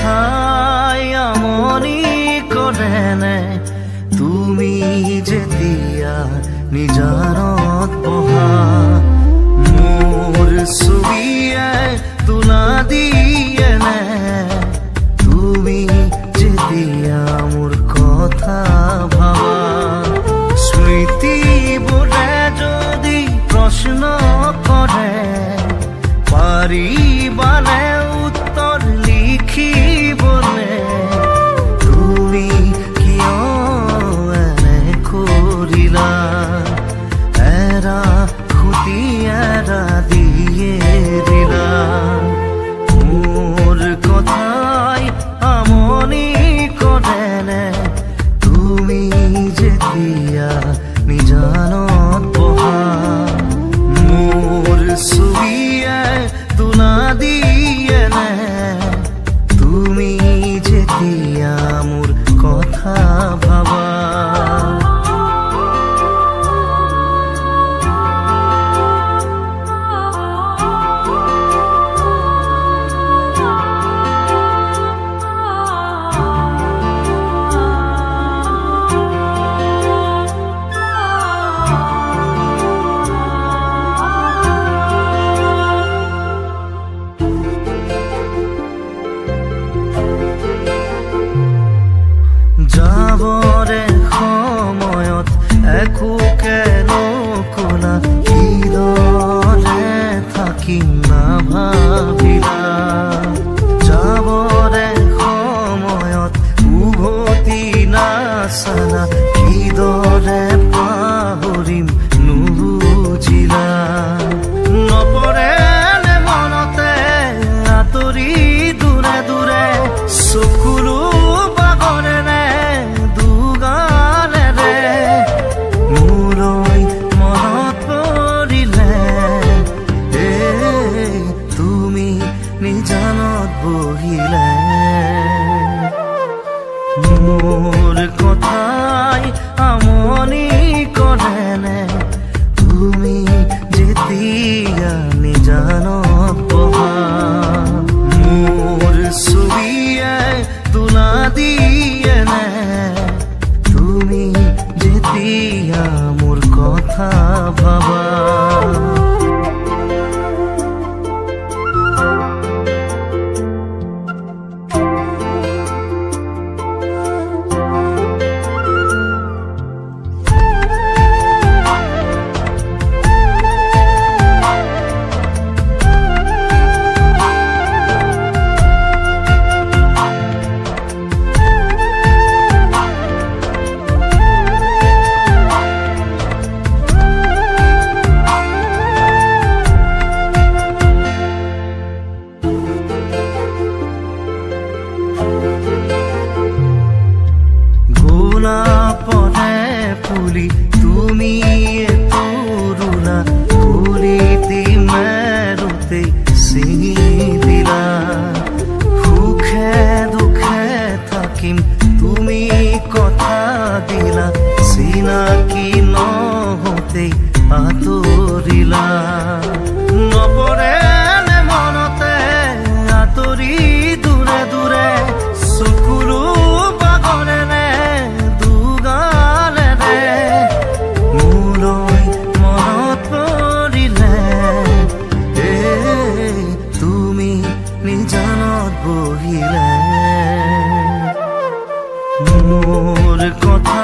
কথাই আমনি কৰেনে তুমি যেতিয়া নিজানত বহা মোৰ ছবিয়ে তোলা দিয়েনে তুমি যেতিয়া মোৰ কথা ভাবা স্মৃতিবোৰে যদি প্ৰশ্ন কৰে পাৰিবানে উত্তৰ লিখিবনে তুমি কিয় এনে কৰিলা এৰা খুটি এৰা দিয়ে দিলা মোৰ কথাই আমনি কৰেনে তুমি যেতিয়া নিজানত বহা মোৰ ছবিয়ে তোলা দিয়েনে তুমি যেতিয়া মোৰ কথা ভাবা যাবৰে সময়ত একোকে নকলা কিদৰে থাকিম নাভাবিলা যাবৰে সময়ত উভতি নাচালা কিদৰে পাহৰিম নুবুজিলা নপৰেনে মনতে আঁতৰি দূৰে দূৰে চকুলো নিজানত বহিলে মোৰ কথাই আমনি কৰেনে তুমি যেতিয়া নিজানত বহা মোৰ ছবিয়ে তোলা দিয়েনে তুমি যেতিয়া মোৰ কথা ভাবা পনে ফুলি তুমি তৰুণা ফুলিতি মেৰুতে ছিঙি দিলা সুখে দুখে থাকিম তুমি কথা দিলা চিনাকি নহওঁতে আঁতৰিলা নপৰেনে মনতে আঁতৰি দূৰে দূৰে চকুলো পাগলেনে বহিলে মোৰ কথা